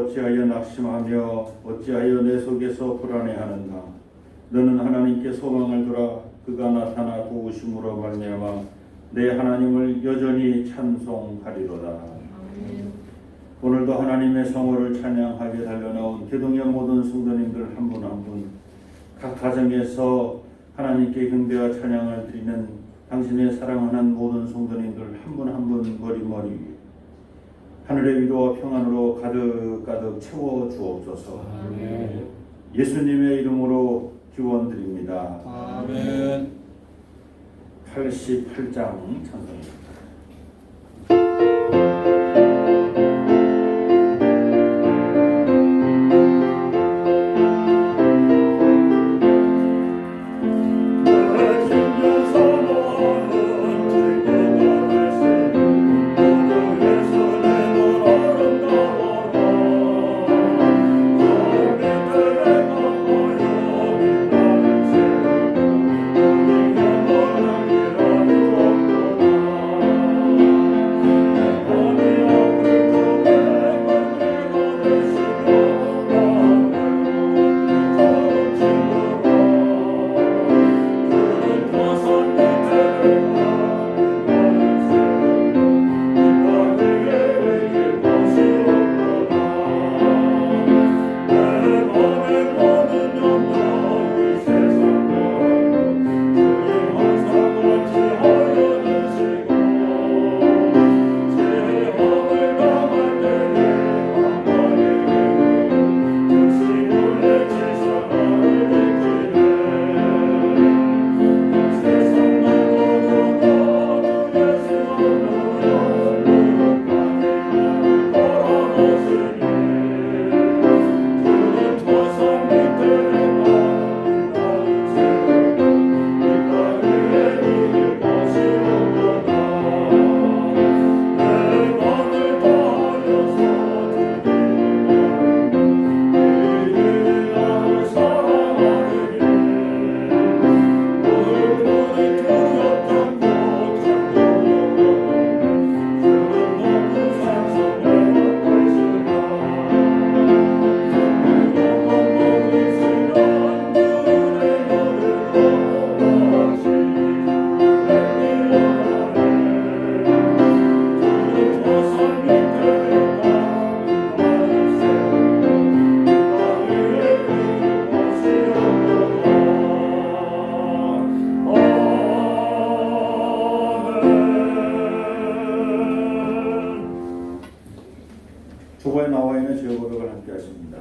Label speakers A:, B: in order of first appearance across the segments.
A: 어찌하여 낙심하며 어찌하여 내 속에서 불안해하는가. 너는 하나님께 소망을 두라. 그가 나타나 도우심으로 말미암아 내 하나님을 여전히 찬송하리로다. 오늘도 하나님의 성호를 찬양하게 달려나온 기동의 모든 성도님들 한 분 한 분, 각 가정에서 하나님께 경배와 찬양을 드리는 당신의 사랑하는 모든 성도님들 한 분 한 분 머리머리 위에 하늘의 위로와 평안으로 가득가득 채워 주옵소서.
B: 아멘.
A: 예수님의 이름으로 기원드립니다.
B: 아멘.
A: 88장 찬송입니다. 주보에 나와 있는 죄 고백을 함께 하십니다.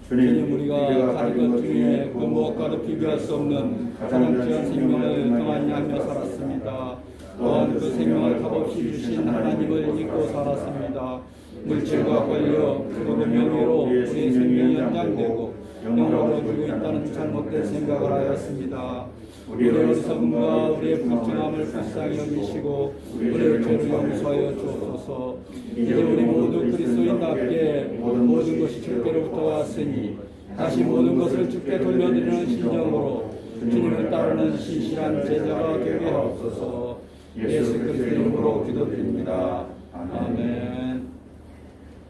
B: 주님, 우리가 가진 것 중에 그 무엇과도 비교할 수 없는 가장 귀한 생명을 평안히 하며 살았습니다. 또한 그 생명을 값없이 주신 하나님을 믿고 살았습니다. 물질과 권력 그리고 명예로 우리의 생명이 연장되고 영광으로 들고 있다는 잘못된 생각을 하였습니다. 우리의 어리석음과 우리의 불순함을 불쌍히 여기시고 우리의 죄를 용서하여 주옵소서. 이제 우리 모두 그리스도인답게 모든 것이 주께로부터 왔으니 다시 모든 것을 주께 돌려드리는 심정으로 주님을 따르는 신실한 제자가 되게 하옵소서. 예수 그리스도 이름으로 기도드립니다. 아멘.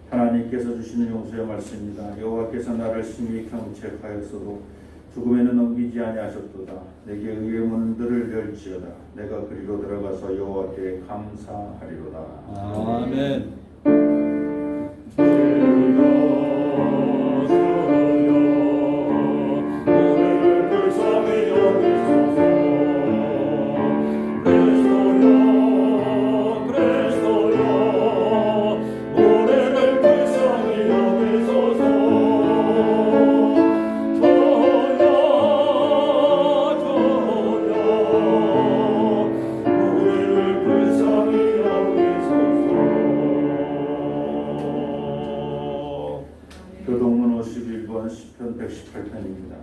A: 하나님께서 주시는 용서의 말씀입니다. 여호와께서 나를 심히 경책하였어도 죽음에는 넘기지 아니하셨도다. 내게 의의 문들을 열지어다. 내가 그리로 들어가서 여호와께 감사하리로다.
B: 아멘.
A: 교동문 51번 시편 118편입니다.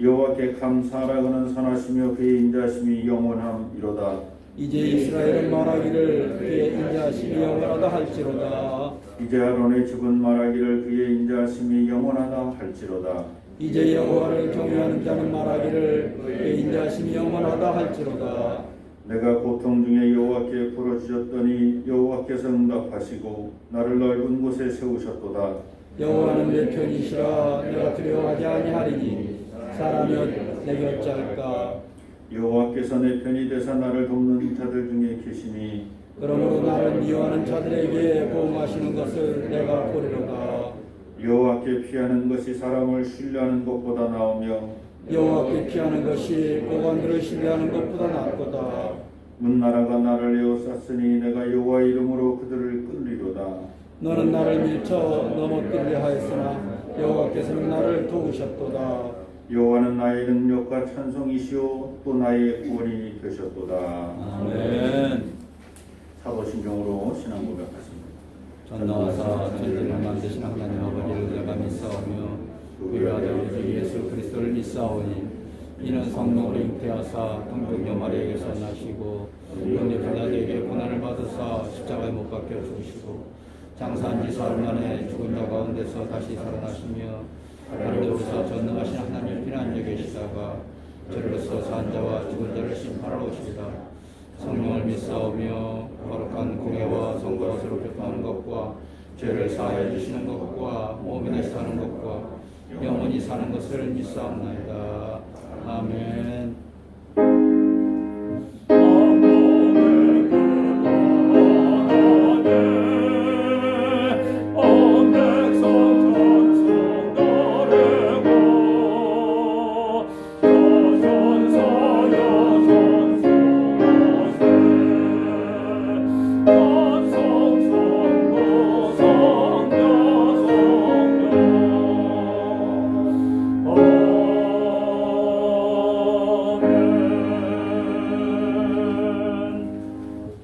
A: 여호와께 감사하라고는 선하시며 그의 인자하심이 영원함이로다.
B: 이제 이스라엘은 말하기를 그의 인자하심이 영원하다 할지로다.
A: 이제 아론의 집은 말하기를 그의 인자하심이 영원하다 할지로다.
B: 이제 여호와를 경외하는 자는 말하기를 그의 인자하심이 영원하다 할지로다.
A: 내가 고통 중에 여호와께 부르짖었더니 여호와께서 응답하시고 나를 넓은 곳에 세우셨도다.
B: 여호와는 내 편이시라. 내가 두려워하지 아니하리니 사람이여 내게 어찌할까.
A: 여호와께서 내 편이 되사 나를 돕는 자들 중에 계시니
B: 그러므로 나를 미워하는 자들에게 보응하시는 것을 내가 보리로다.
A: 여호와께 피하는 것이 사람을 신뢰하는 것보다 나으며
B: 여호와께 피하는 것이 고관들을 신뢰하는 것보다 낫도다.
A: 문나라가 나를 에워쌌으니 내가 여호와 이름으로 그들을 끌리로다.
B: 너는 나를 밀쳐 넘어뜨리려 하였으나 여호와께서는 나를 도우셨도다.
A: 여호와는 나의 능력과 찬송이시오 또 나의 구원이 되셨도다.
B: 아멘.
A: 사도신경으로 신앙 고백하십니다.
B: 전능하사 천지를 만드신 하나님 아버지를 내가 믿사오며 그의 아들 주 예수 그리스도를 믿사오니 이는 성령으로 잉태하사 동정녀 마리아에게서 나시고 본디 빌라도에게 고난을 받으사 십자가에 못 박혀 죽으시고 장사한 지 사흘 만에 죽은 자 가운데서 다시 살아나시며 하늘로서 전능하신 하나님 피난에 계시다가 저리로서 산 자와 죽은 자를 심판하러 오시리라. 성령을 믿사오며 거룩한 공예와 성도것으로 교통하는 것과 죄를 사하여 주시는 것과 몸이 다시 사는 것과 영원히 사는 것을 믿사옵나이다. 아멘.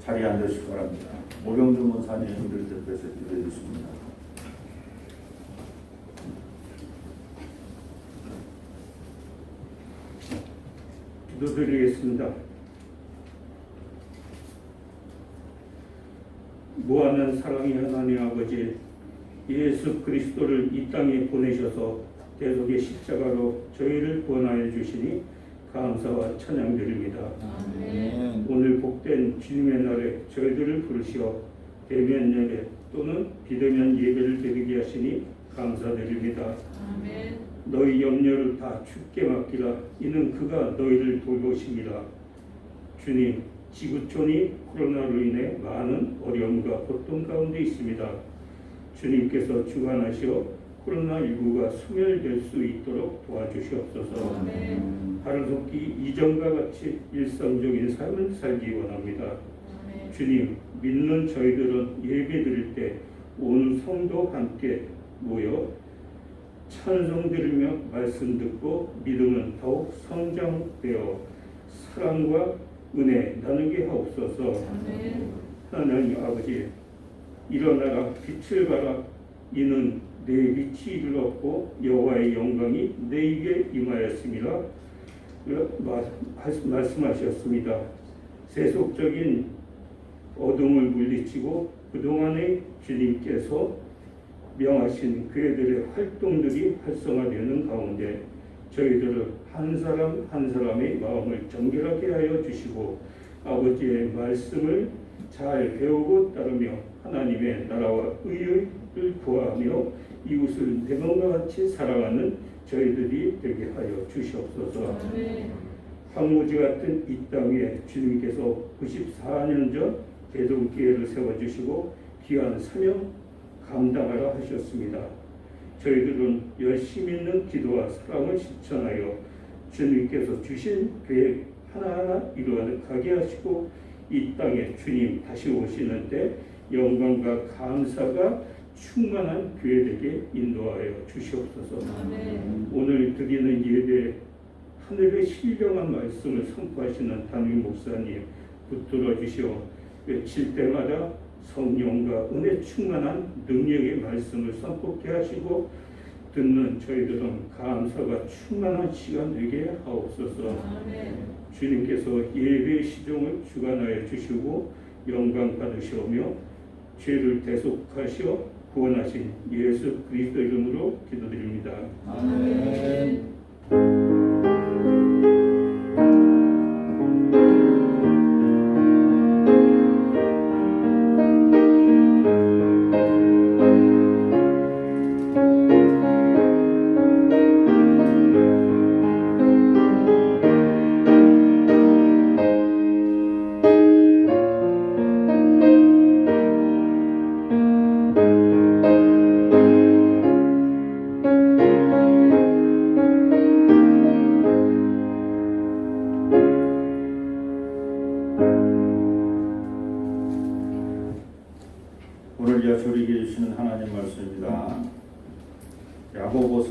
A: 자리에 앉으시기 바랍니다. 오병주 문사님을 대표해서 기도해 주십니다.
C: 기도드리겠습니다. 무한한 사랑의 하나님 아버지, 예수 그리스도를 이 땅에 보내셔서 대속의 십자가로 저희를 구원하여 주시니 감사와 찬양드립니다.
B: 아멘.
C: 오늘 복된 주님의 날에 저희들을 부르시어 대면 예배 또는 비대면 예배를 드리게 하시니 감사드립니다.
D: 아멘.
C: 너희 염려를 다 주께 맡기라. 이는 그가 너희를 돌보심이라. 주님, 지구촌이 코로나로 인해 많은 어려움과 고통 가운데 있습니다. 주님께서 주관하시어 코로나19가 소멸될 수 있도록 도와주시옵소서.
D: 아멘.
C: 하루속히 이전과 같이 일상적인 삶을 살기 원합니다.
D: 아멘.
C: 주님, 믿는 저희들은 예배 드릴 때 온 성도 함께 모여 찬송 드리며 말씀 듣고 믿음은 더욱 성장되어 사랑과 은혜 나누게 하옵소서.
D: 아멘.
C: 하나님 아버지, 일어나라 빛을 발하. 이는 내 빛이 이르렀고 여호와의 영광이 내게 임하였습니다. 말씀하셨습니다. 세속적인 어둠을 물리치고 그동안에 주님께서 명하신 그들의 활동들이 활성화되는 가운데 저희들을 한 사람 한 사람의 마음을 정결하게 하여 주시고 아버지의 말씀을 잘 배우고 따르며 하나님의 나라와 의를 구하며 이웃을 내 몸과 같이 사랑하는 저희들이 되게 하여 주시옵소서.
D: 아멘.
C: 황무지 같은 이 땅에 주님께서 94년 전 대동기회를 세워주시고 귀한 사명 감당하라 하셨습니다. 저희들은 열심히 있는 기도와 사랑을 실천하여 주님께서 주신 계획 하나하나 이루어가게 하시고 이 땅에 주님 다시 오시는 때 영광과 감사가 충만한 교회되게 인도하여 주시옵소서.
D: 아멘.
C: 오늘 드리는 예배 하늘의 신령한 말씀을 선포하시는 담임 목사님 붙들어 주시어 외칠 때마다 성령과 은혜 충만한 능력의 말씀을 선포케 하시고 듣는 저희들은 감사가 충만한 시간 되게 하옵소서.
D: 아멘.
C: 주님께서 예배의 시종을 주관하여 주시고 영광 받으시오며 죄를 대속하시어 구원하신 예수 그리스도 이름으로 기도드립니다.
D: 아멘.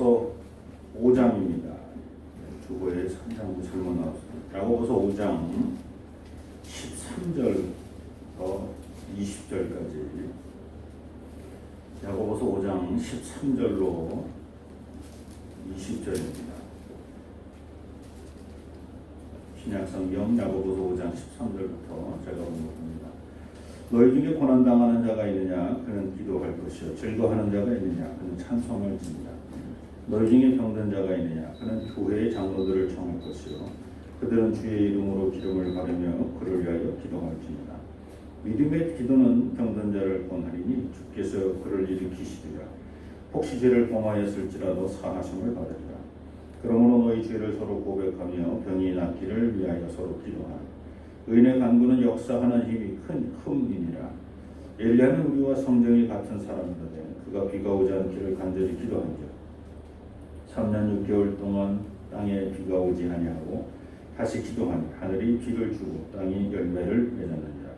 A: 야고보서 5장입니다. 주보에 3장도 잘못 나왔습니다. 야고보서 5장 13절부터 20절까지. 야고보서 5장 13절로 20절입니다. 신약성경 야고보서 5장 13절부터 제가 읽어봅니다. 너희 중에 고난당하는 자가 있느냐? 그는 기도할 것이요. 즐거워하는 자가 있느냐? 그는 찬송을 지니라. 너희 중에 병든 자가 있느냐? 그는 교회의 장로들을 청할 것이요. 그들은 주의 이름으로 기름을 바르며 그를 위하여 기도할지니라. 믿음의 기도는 병든 자를 권하리니 주께서 그를 일으키시리라. 혹시 죄를 범하였을지라도 사하심을 받으리라. 그러므로 너희 죄를 서로 고백하며 병이 낫기를 위하여 서로 기도하라. 의인의 간구는 역사하는 힘이 큰이니라. 엘리야는 우리와 성정이 같은 사람이거든 그가 비가 오지 않기를 간절히 기도한즉 3년 6개월 동안 땅에 비가 오지 아니하고 다시 기도하니 하늘이 비를 주고 땅이 열매를 맺었느니라.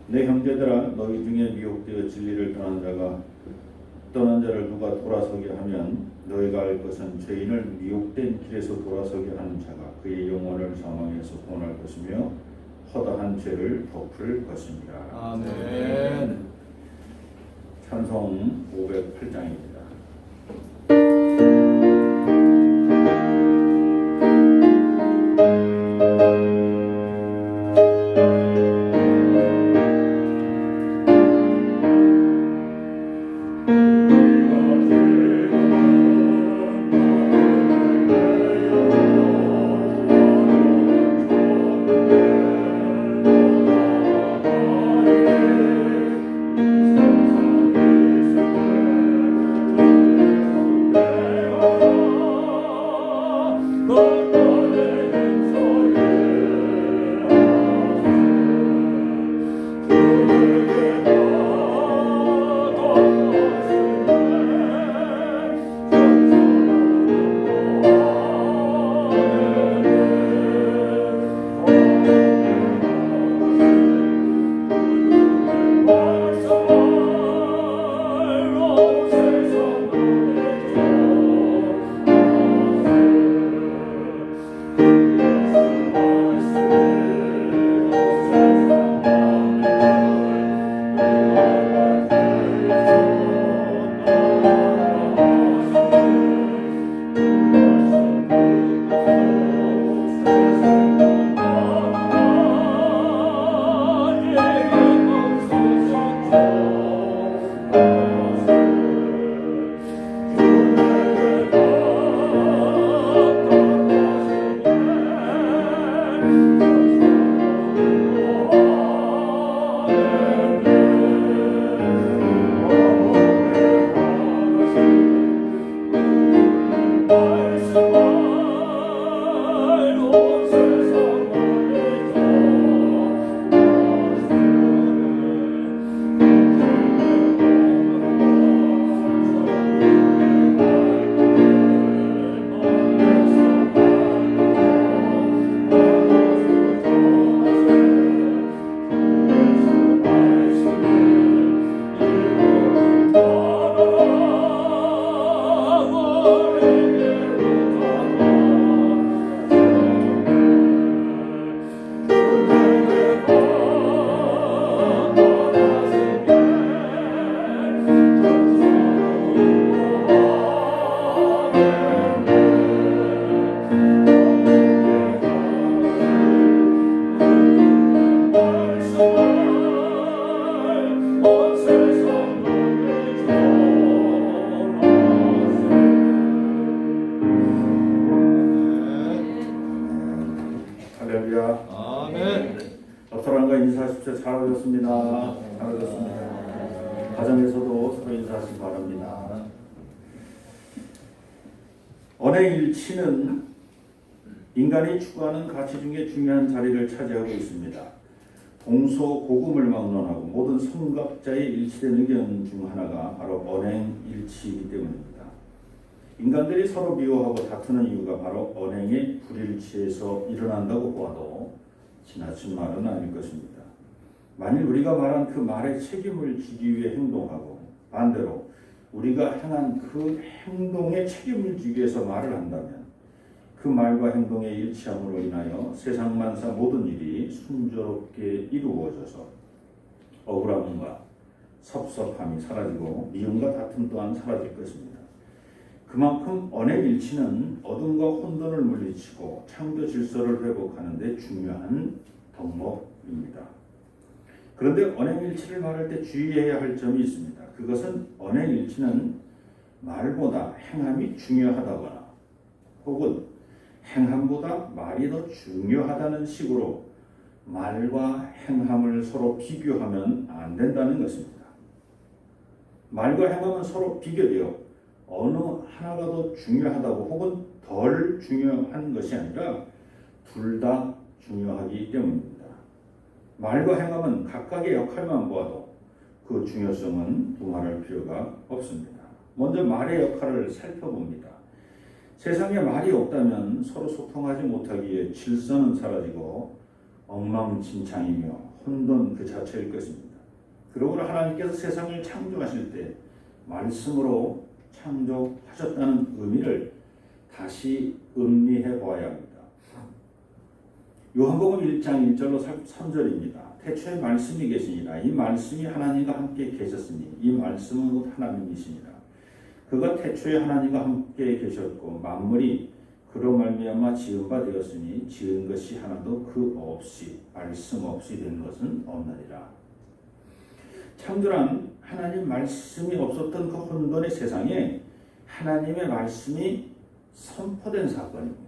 A: 내 형제들아, 너희 중에 미혹되어 진리를 떠난 자를 누가 돌아서게 하면 너희가 알 것은 죄인을 미혹된 길에서 돌아서게 하는 자가 그의 영혼을 사망에서 구원할 것이며 허다한 죄를 덮을 것입니다.
B: 아멘.
A: 찬송 508장입니다. 잘하셨습니다. 잘하셨습니다. 가정에서도 서로 인사하시기 바랍니다. 언행일치는 인간이 추구하는 가치 중에 중요한 자리를 차지하고 있습니다. 동서고금을 막론하고 모든 선각자의 일치된 의견 중 하나가 바로 언행일치이기 때문입니다. 인간들이 서로 미워하고 다투는 이유가 바로 언행의 불일치에서 일어난다고 보아도 지나친 말은 아닐 것입니다. 만일 우리가 말한 그 말에 책임을 지기 위해 행동하고 반대로 우리가 행한 그 행동에 책임을 지기 위해서 말을 한다면 그 말과 행동의 일치함으로 인하여 세상 만사 모든 일이 순조롭게 이루어져서 억울함과 섭섭함이 사라지고 미움과 다툼 또한 사라질 것입니다. 그만큼 언행일치는 어둠과 혼돈을 물리치고 창조 질서를 회복하는 데 중요한 덕목입니다. 그런데 언행일치를 말할 때 주의해야 할 점이 있습니다. 그것은 언행일치는 말보다 행함이 중요하다거나 혹은 행함보다 말이 더 중요하다는 식으로 말과 행함을 서로 비교하면 안 된다는 것입니다. 말과 행함은 서로 비교되어 어느 하나가 더 중요하다고 혹은 덜 중요한 것이 아니라 둘 다 중요하기 때문입니다. 말과 행함은 각각의 역할만 보아도 그 중요성은 두말할 필요가 없습니다. 먼저 말의 역할을 살펴봅니다. 세상에 말이 없다면 서로 소통하지 못하기에 질서는 사라지고 엉망진창이며 혼돈 그 자체일 것입니다. 그러므로 하나님께서 세상을 창조하실 때 말씀으로 창조하셨다는 의미를 다시 음미해 보아야 합니다. 요한복음 1장 1절로 3절입니다. 태초에 말씀이 계시니라. 이 말씀이 하나님과 함께 계셨으니 이 말씀은 곧 하나님이시니라. 그가 태초에 하나님과 함께 계셨고 만물이 그로 말미암아 지은 바 되었으니 지은 것이 하나도 그 없이 말씀 없이 된 것은 없느니라. 창조란 하나님 말씀이 없었던 그 혼돈의 세상에 하나님의 말씀이 선포된 사건입니다.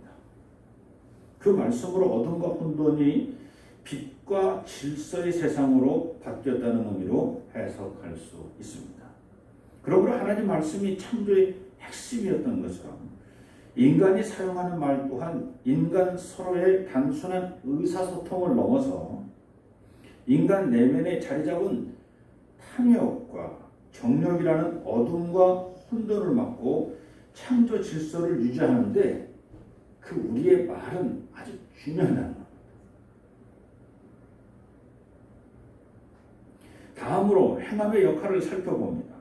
A: 그 말씀으로 어둠과 혼돈이 빛과 질서의 세상으로 바뀌었다는 의미로 해석할 수 있습니다. 그러므로 하나님 말씀이 창조의 핵심이었던 것처럼 인간이 사용하는 말 또한 인간 서로의 단순한 의사소통을 넘어서 인간 내면에 자리 잡은 탐욕과 정욕이라는 어둠과 혼돈을 막고 창조 질서를 유지하는데 그 우리의 말은 아주 중요하다는 겁니다. 다음으로 행함의 역할을 살펴봅니다.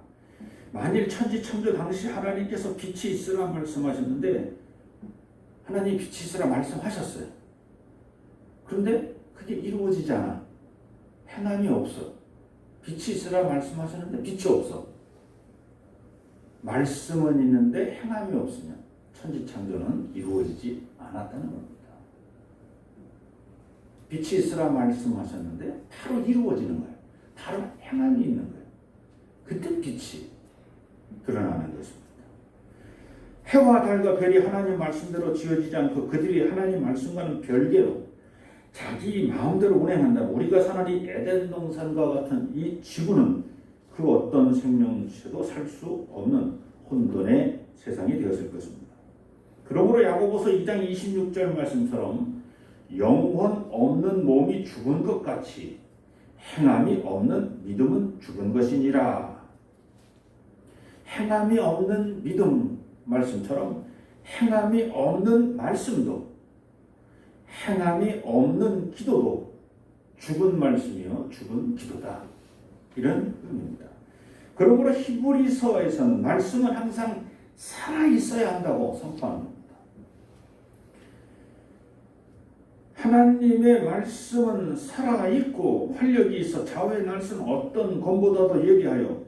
A: 만일 천지창조 당시 하나님께서 빛이 있으라 말씀하셨는데 하나님이 빛이 있으라 말씀하셨어요. 그런데 그게 이루어지지 않아. 행함이 없어. 빛이 있으라 말씀하셨는데 빛이 없어. 말씀은 있는데 행함이 없으면 천지창조는 이루어지지 않았다는 겁니다. 빛이 있으라 말씀하셨는데 바로 이루어지는 거예요. 바로 행함이 있는 거예요. 그때 빛이 드러나는 것입니다. 해와 달과 별이 하나님 말씀대로 지어지지 않고 그들이 하나님 말씀과는 별개로 자기 마음대로 운행한다면 우리가 사는 이 에덴 동산과 같은 이 지구는 그 어떤 생명체도 살 수 없는 혼돈의 세상이 되었을 것입니다. 그러므로 야고보서 2장 26절 말씀처럼 영혼 없는 몸이 죽은 것 같이 행함이 없는 믿음은 죽은 것이니라. 행함이 없는 믿음 말씀처럼 행함이 없는 말씀도 행함이 없는 기도도 죽은 말씀이요 죽은 기도다. 이런 의미입니다. 그러므로 히브리서에서는 말씀은 항상 살아있어야 한다고 선포하는 겁니다. 하나님의 말씀은 살아있고 활력이 있어 좌우의 날선 어떤 검보다도 예리하여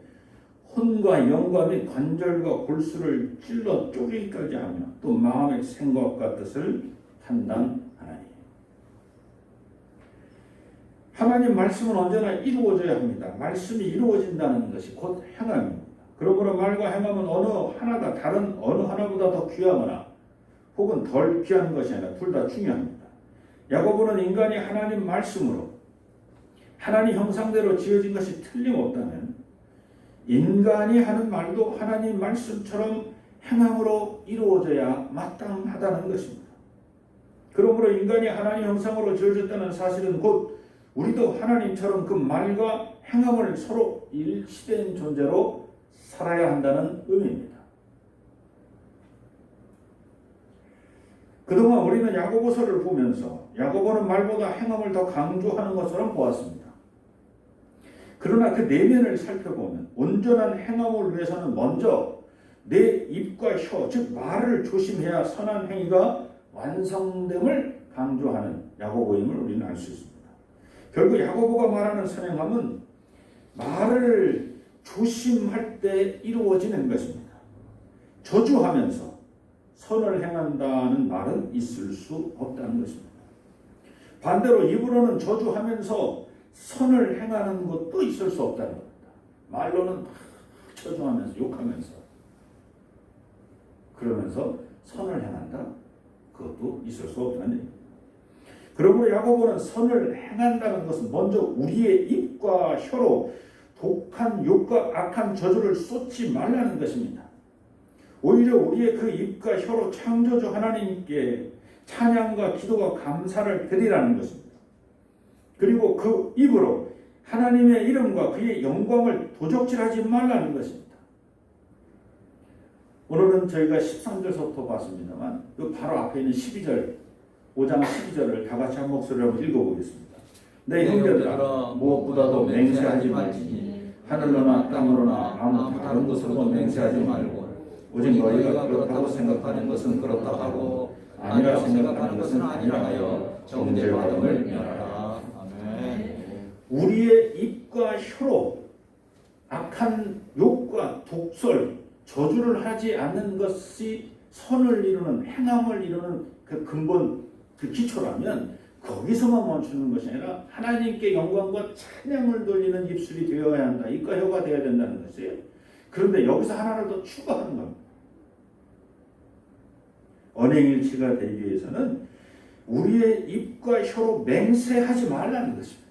A: 혼과 영과 및 관절과 골수를 찔러 쪼개기까지 하며 또 마음의 생각과 뜻을 판단하나니. 하나님 말씀은 언제나 이루어져야 합니다. 말씀이 이루어진다는 것이 곧 행함입니다. 그러므로 말과 행함은 어느 하나가 다른 어느 하나보다 더 귀하거나 혹은 덜 귀한 것이 아니라 둘 다 중요합니다. 야고보는 인간이 하나님 말씀으로 하나님 형상대로 지어진 것이 틀림없다면 인간이 하는 말도 하나님 말씀처럼 행함으로 이루어져야 마땅하다는 것입니다. 그러므로 인간이 하나님 형상으로 지어졌다는 사실은 곧 우리도 하나님처럼 그 말과 행함을 서로 일치된 존재로 살아야 한다는 의미입니다. 그동안 우리는 야고보서를 보면서 야고보는 말보다 행함을 더 강조하는 것처럼 보았습니다. 그러나 그 내면을 살펴보면 온전한 행함을 위해서는 먼저 내 입과 혀, 즉 말을 조심해야 선한 행위가 완성됨을 강조하는 야고보임을 우리는 알 수 있습니다. 결국 야고보가 말하는 선행함은 말을 조심할 때 이루어지는 것입니다. 저주하면서 선을 행한다는 말은 있을 수 없다는 것입니다. 반대로 입으로는 저주하면서 선을 행하는 것도 있을 수 없다는 겁니다. 말로는 막 저주하면서 욕하면서 그러면서 선을 행한다. 그것도 있을 수 없다는 얘기입니다. 그러므로 야고보는 선을 행한다는 것은 먼저 우리의 입과 혀로 독한 욕과 악한 저주를 쏟지 말라는 것입니다. 오히려 우리의 그 입과 혀로 창조주 하나님께 찬양과 기도와 감사를 드리라는 것입니다. 그리고 그 입으로 하나님의 이름과 그의 영광을 도적질하지 말라는 것입니다. 오늘은 저희가 13절서부터 봤습니다만 그 바로 앞에 있는 12절 5장 12절을 다 같이 한 목소리로 한번 읽어보겠습니다. 내 형제들아 무엇보다도 맹세하지 말지니 하늘로나 땅으로나 아무 다른 것으로도 맹세하지 말고 오직 너희가 그렇다고 생각하는 것은 그렇다 하고 아니라 생각하는 것은 아니라 하여 정죄받음을 면하라.
B: 아멘.
A: 우리의 입과 혀로 악한 욕과 독설, 저주를 하지 않는 것이 선을 이루는 행함을 이루는 그 근본, 그 기초라면 거기서만 멈추는 것이 아니라 하나님께 영광과 찬양을 돌리는 입술이 되어야 한다. 입과 혀가 되어야 된다는 것이에요. 그런데 여기서 하나를 더 추가하는 겁니다. 언행일치가 되기 위해서는 우리의 입과 혀로 맹세하지 말라는 것입니다.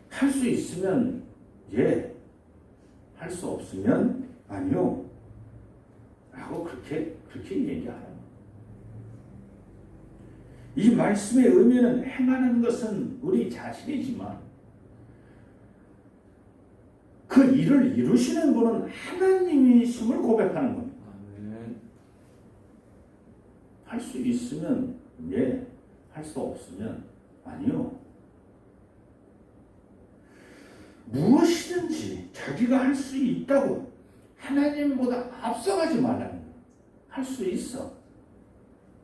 A: 할 수 있으면 예, 할 수 없으면 아니요 라고 그렇게 얘기하는 이 말씀의 의미는 행하는 것은 우리 자신이지만 그 일을 이루시는 분은 하나님이심을 고백하는 겁니다. 할 수 있으면 예, 할 수 없으면 아니요. 무엇이든지 자기가 할 수 있다고 하나님보다 앞서가지 말라는 거예요. 할 수 있어.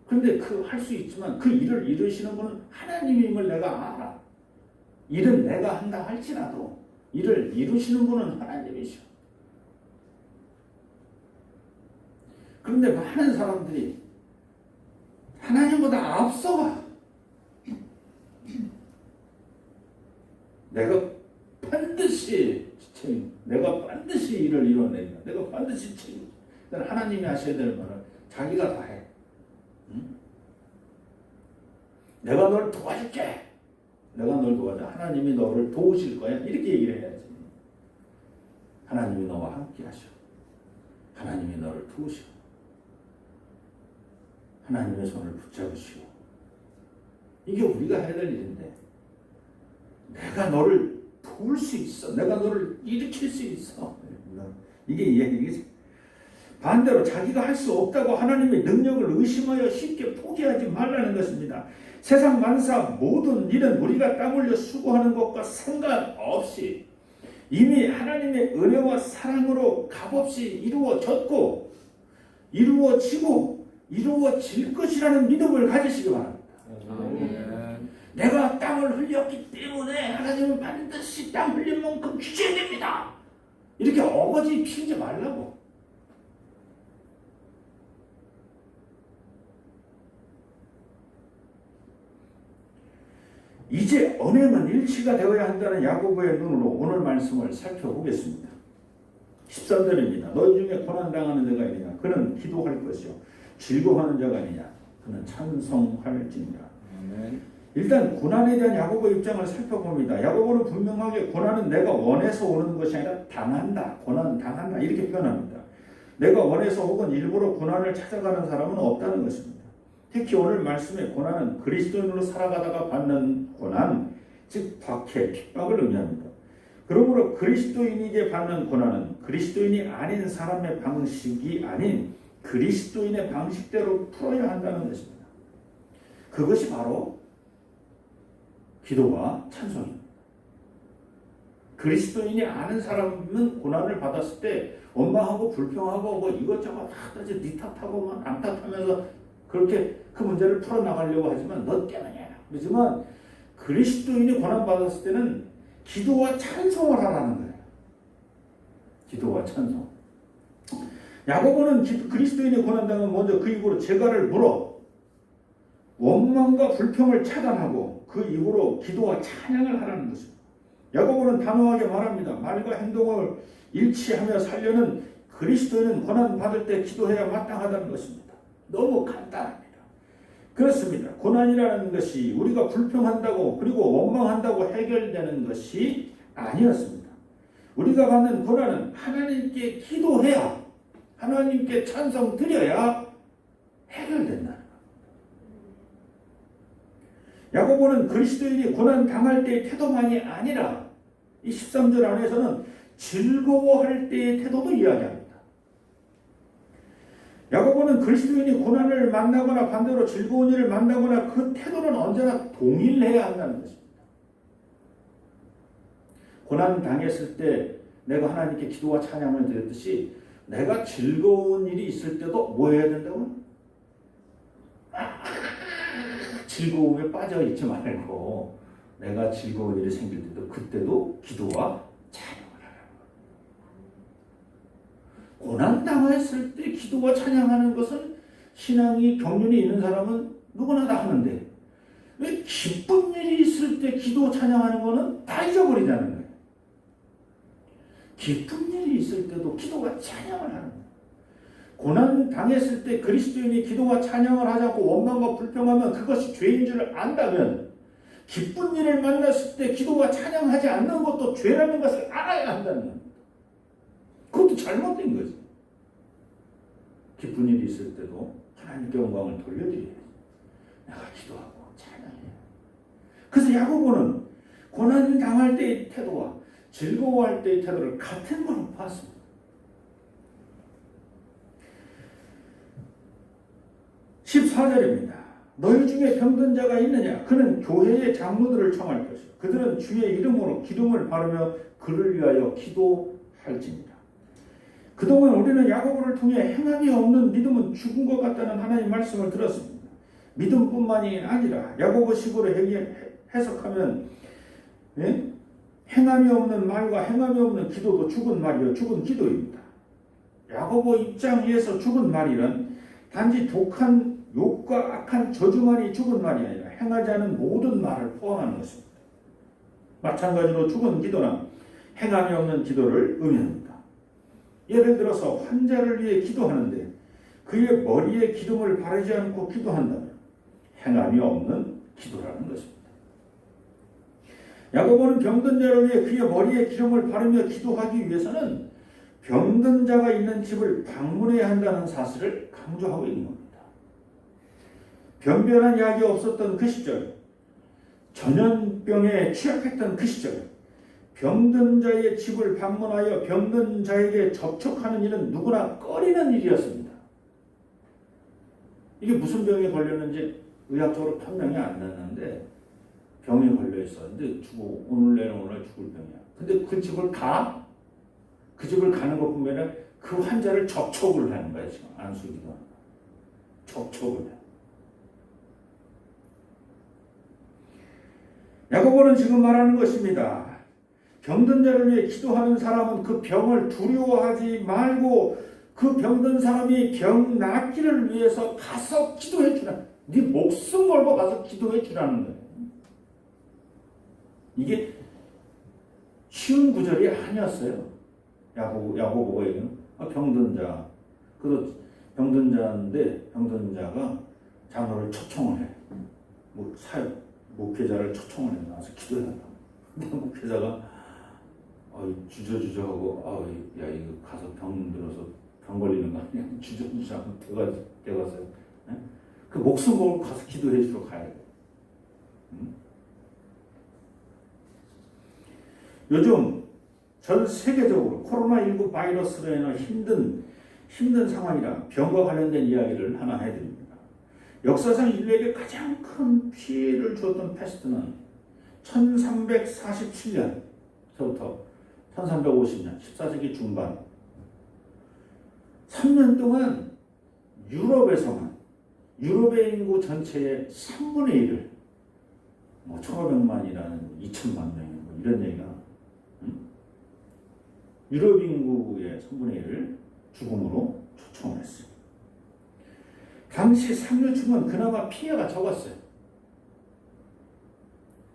A: 그런데 그 할 수 있지만 그 일을 이루시는 분은 하나님임을 내가 알아. 일은 내가 한다 할지라도 일을 이루시는 분은 하나님이셔. 그런데 많은 사람들이 하나님보다 앞서가. 내가 반드시 일을 이뤄낸다. 내가 반드시 책임. 하나님이 하셔야 될 말을 자기가 다 해. 응? 내가 널 도와줄게. 내가 널 도와줘. 하나님이 너를 도우실 거야. 이렇게 얘기를 해야지. 하나님이 너와 함께 하셔. 하나님이 너를 도우셔. 하나님의 손을 붙잡으시오. 이게 우리가 해야 될 일인데 내가 너를 도울 수 있어. 내가 너를 일으킬 수 있어. 이게 반대로 자기가 할 수 없다고 하나님의 능력을 의심하여 쉽게 포기하지 말라는 것입니다. 세상 만사 모든 일은 우리가 땀 흘려 수고하는 것과 상관없이 이미 하나님의 은혜와 사랑으로 값없이 이루어졌고 이루어지고 이루어질 것이라는 믿음을 가지시기 바랍니다. 내가 땀을 흘렸기 때문에 하나님은 반드시 땀 흘린 만큼 주셔야 됩니다. 이렇게 어거지 피우지 말라고. 이제 언행은 일치가 되어야 한다는 야고보의 눈으로 오늘 말씀을 살펴보겠습니다. 13절입니다. 너희 중에 고난당하는 자가 있느냐? 그는 기도할 것이요 즐거워하는 자가 있느냐? 그는 찬송할지니라. 일단 고난에 대한 야고보 입장을 살펴봅니다. 야고보는 분명하게 고난은 내가 원해서 오는 것이 아니라 당한다. 고난은 당한다. 이렇게 표현합니다. 내가 원해서 혹은 일부러 고난을 찾아가는 사람은 없다는 것입니다. 특히 오늘 말씀의 고난은 그리스도인으로 살아가다가 받는 고난, 즉 박해, 핍박을 의미합니다. 그러므로 그리스도인에게 받는 고난은 그리스도인이 아닌 사람의 방식이 아닌 그리스도인의 방식대로 풀어야 한다는 것입니다. 그것이 바로 기도와 찬송입니다. 그리스도인이 아는 사람은 고난을 받았을 때 원망하고 불평하고 뭐 이것저것 다 네 탓하고 막 남 탓하면서 그렇게 그 문제를 풀어나가려고 하지만 너 때문이야. 그렇지만 그리스도인이 고난 받았을 때는 기도와 찬송을 하라는 거예요. 기도와 찬송. 야고보는 그리스도인이 고난당하면 먼저 그 이후로 재갈을 물어 원망과 불평을 차단하고 그 이후로 기도와 찬양을 하라는 것입니다. 야고보는 단호하게 말합니다. 말과 행동을 일치하며 살려는 그리스도인은 고난 받을 때 기도해야 마땅하다는 것입니다. 너무 간단합니다. 그렇습니다. 고난이라는 것이 우리가 불평한다고 그리고 원망한다고 해결되는 것이 아니었습니다. 우리가 받는 고난은 하나님께 기도해야 하나님께 찬송 드려야 해결된다는 것. 야고보는 그리스도인이 고난 당할 때의 태도만이 아니라 이 13절 안에서는 즐거워할 때의 태도도 이야기합니다. 야고보는 그리스도인이 고난을 만나거나 반대로 즐거운 일을 만나거나 그 태도는 언제나 동일해야 한다는 것입니다. 고난 당했을 때 내가 하나님께 기도와 찬양을 드렸듯이 내가 즐거운 일이 있을 때도 뭐 해야 된다고요? 즐거움에 빠져 있지 말고 내가 즐거운 일이 생길 때도 그때도 기도와 찬양을 하라는 거예요. 고난 당했을 때 기도와 찬양하는 것은 신앙이 경륜이 있는 사람은 누구나 다 하는데 왜 기쁜 일이 있을 때 기도 찬양하는 거는 다 잊어버리자는 거예요. 기쁜 일이 있을 때도 기도와 찬양을 하는 거예요. 고난 당했을 때 그리스도인이 기도와 찬양을 하자고 원망과 불평하면 그것이 죄인 줄 안다면 기쁜 일을 만났을 때 기도와 찬양하지 않는 것도 죄라는 것을 알아야 한다는 겁니다. 그것도 잘못된 거지. 기쁜 일이 있을 때도 하나님께 영광을 돌려드려야지. 내가 기도하고 찬양해. 그래서 야고보는 고난 당할 때의 태도와 즐거워할 때의 태도를 같은 걸로 봤습니다. 14절입니다. 너희 중에 병든 자가 있느냐? 그는 교회의 장로들을 청할 것이요. 그들은 주의 이름으로 기름을 바르며 그를 위하여 기도할지니라. 그동안 우리는 야고보를 통해 행함이 없는 믿음은 죽은 것 같다는 하나님의 말씀을 들었습니다. 믿음뿐만이 아니라 야고보식으로 해석하면 행함이 없는 말과 행함이 없는 기도도 죽은 말이요 죽은 기도입니다. 야고보 입장에서 죽은 말이란 단지 독한 욕과 악한 저주만이 죽은 말이 아니라 행하지 않은 모든 말을 포함하는 것입니다. 마찬가지로 죽은 기도는 행함이 없는 기도를 의미합니다. 예를 들어서 환자를 위해 기도하는데 그의 머리에 기름을 바르지 않고 기도한다면 행함이 없는 기도라는 것입니다. 야고보는 병든 자를 위해 그의 머리에 기름을 바르며 기도하기 위해서는 병든 자가 있는 집을 방문해야 한다는 사실을 강조하고 있는 겁니다. 변변한 약이 없었던 그 시절, 전염병에 취약했던 그 시절, 병든 자의 집을 방문하여 병든 자에게 접촉하는 일은 누구나 꺼리는 일이었습니다. 이게 무슨 병에 걸렸는지 의학적으로 판명이 안 났는데 병에 걸려 있었는데 오늘 내일 죽을 병이야. 근데 그 집을 그 집을 가는 것뿐만 아니라 그 환자를 접촉을 하는 거예요. 지금 안수기도 하는 거예요. 접촉을 해요. 야고보는 지금 말하는 것입니다. 병든 자를 위해 기도하는 사람은 그 병을 두려워하지 말고 그 병든 사람이 병 낫기를 위해서 가서 기도해 주라. 네 목숨 걸고 가서 기도해 주라는 거예요. 이게 쉬운 구절이 아니었어요. 야고보에게는 병든 자, 그도 병든 자인데 병든 자가 장로를 초청을 해. 목회자를 초청을 해. 나와서 기도해 달라고. 근데 목회자가 주저주저하고 야 이거 가서 병 들어서 병 걸리는 거 아니야? 주저주저하고 대가서요. 그 목숨 걸고 가서 기도해 주러 가야 돼. 요즘 전 세계적으로 코로나19 바이러스로 인한 힘든 상황이라 병과 관련된 이야기를 하나 해드립니다. 역사상 인류에게 가장 큰 피해를 주었던 패스트는 1347년서부터 1350년, 14세기 중반 3년 동안 유럽에서만 유럽의 인구 전체의 3분의 1을 1500만이라는 2000만 명 이런 얘기가 유럽 인구의 3분의 1을 죽음으로 초청을 했어요. 당시 상류층은 그나마 피해가 적었어요.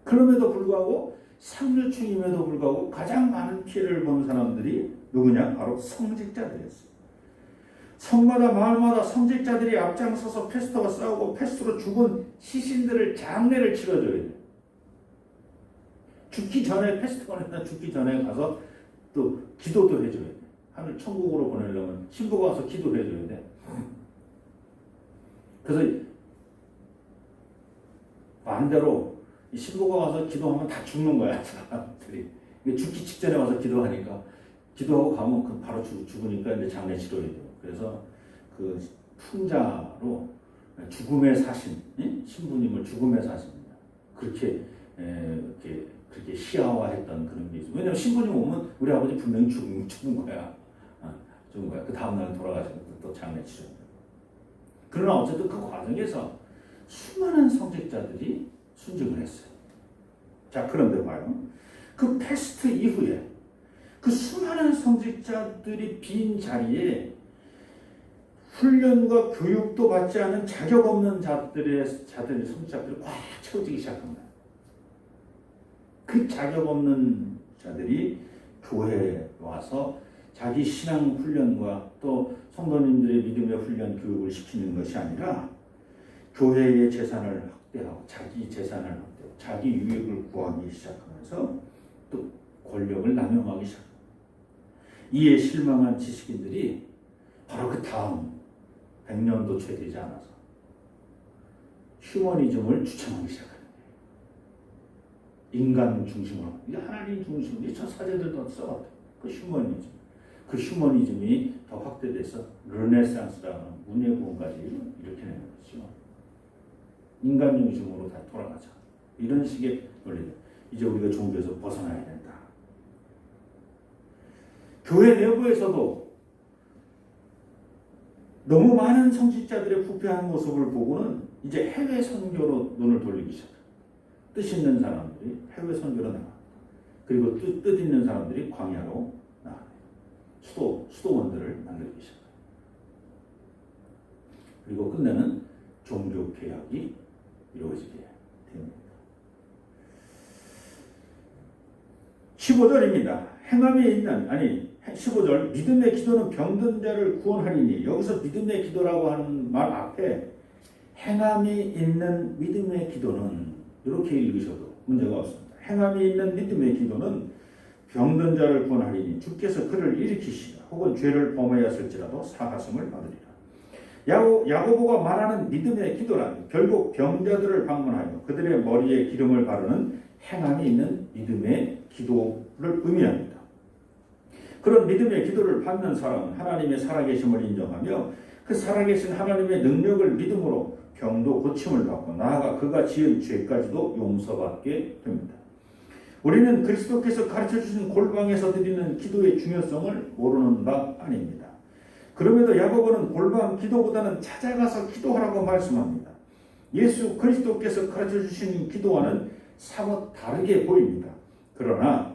A: 그럼에도 불구하고 상류층임에도 불구하고 가장 많은 피해를 본 사람들이 누구냐? 바로 성직자들이었어요. 성마다 마을마다 성직자들이 앞장서서 패스트와 싸우고 패스트로 죽은 시신들을 장례를 치러줘야 돼요. 죽기 전에 패스트가 죽기 전에 가서 또 기도도 해줘야 돼. 하늘 천국으로 보내려면 신부가 와서 기도해줘야 돼. 그래서 반대로 신부가 와서 기도하면 다 죽는 거야 사람들이. 죽기 직전에 와서 기도하니까 기도하고 가면 바로 죽으니까 이제 장례 치러야 돼요. 그래서 그 풍자로 죽음의 사신, 신부님을 죽음의 사신입니다. 그렇게 시야화했던 그런 게 있어요. 왜냐면 신부님 오면 우리 아버지 분명히 죽은 거야. 죽은 거야. 그 다음날 돌아가시면 또 장례 치러야 돼요. 그러나 어쨌든 그 과정에서 수많은 성직자들이 순직을 했어요. 자, 그런데 봐요. 그 패스트 이후에 그 수많은 성직자들이 빈 자리에 훈련과 교육도 받지 않은 자격 없는 자들의 성직자들이 꽉 채워지기 시작합니다. 그 자격 없는 자들이 교회에 와서 자기 신앙 훈련과 또 성도님들의 믿음의 훈련 교육을 시키는 것이 아니라 교회의 재산을 확대하고 자기 재산을 확대하고 자기 유익을 구하기 시작하면서 또 권력을 남용하기 시작합니다. 이에 실망한 지식인들이 바로 그 다음 100년도 채 되지 않아서 휴머니즘을 추천하기 시작합니다. 인간 중심으로, 하나님 중심으로, 저 사제들도 써왔다. 그 휴머니즘. 그 휴머니즘이 더 확대돼서 르네상스라는 문예부흥까지 일으켜내는 거죠. 인간 중심으로 다 돌아가자. 이런 식의 논리들. 이제 우리가 종교에서 벗어나야 된다. 교회 내부에서도 너무 많은 성직자들의 부패한 모습을 보고는 이제 해외 선교로 눈을 돌리기 시작합니다. 뜻 있는 사람들이 해외 선교로 나갑니다. 그리고 뜻 있는 사람들이 광야로 나갑니다. 수도원들을 만들기 시작합니다. 그리고 끝내는 종교 개혁이 이루어지게 됩니다. 15절입니다. 행함에 있는 15절 믿음의 기도는 병든 자를 구원하리니 여기서 믿음의 기도라고 하는 말 앞에 행함이 있는 믿음의 기도는 이렇게 읽으셔도 문제가 없습니다. 행함이 있는 믿음의 기도는 병든 자를 구원하리니 주께서 그를 일으키시라 혹은 죄를 범하였을지라도 사하심을 받으리라. 야고보가 말하는 믿음의 기도란 결국 병자들을 방문하여 그들의 머리에 기름을 바르는 행함이 있는 믿음의 기도를 의미합니다. 그런 믿음의 기도를 받는 사람은 하나님의 살아계심을 인정하며 그 살아계신 하나님의 능력을 믿음으로 병도 고침을 받고 나아가 그가 지은 죄까지도 용서받게 됩니다. 우리는 그리스도께서 가르쳐주신 골방에서 드리는 기도의 중요성을 모르는 바 아닙니다. 그럼에도 야고보는 골방 기도보다는 찾아가서 기도하라고 말씀합니다. 예수 그리스도께서 가르쳐주신 기도와는 사뭇 다르게 보입니다. 그러나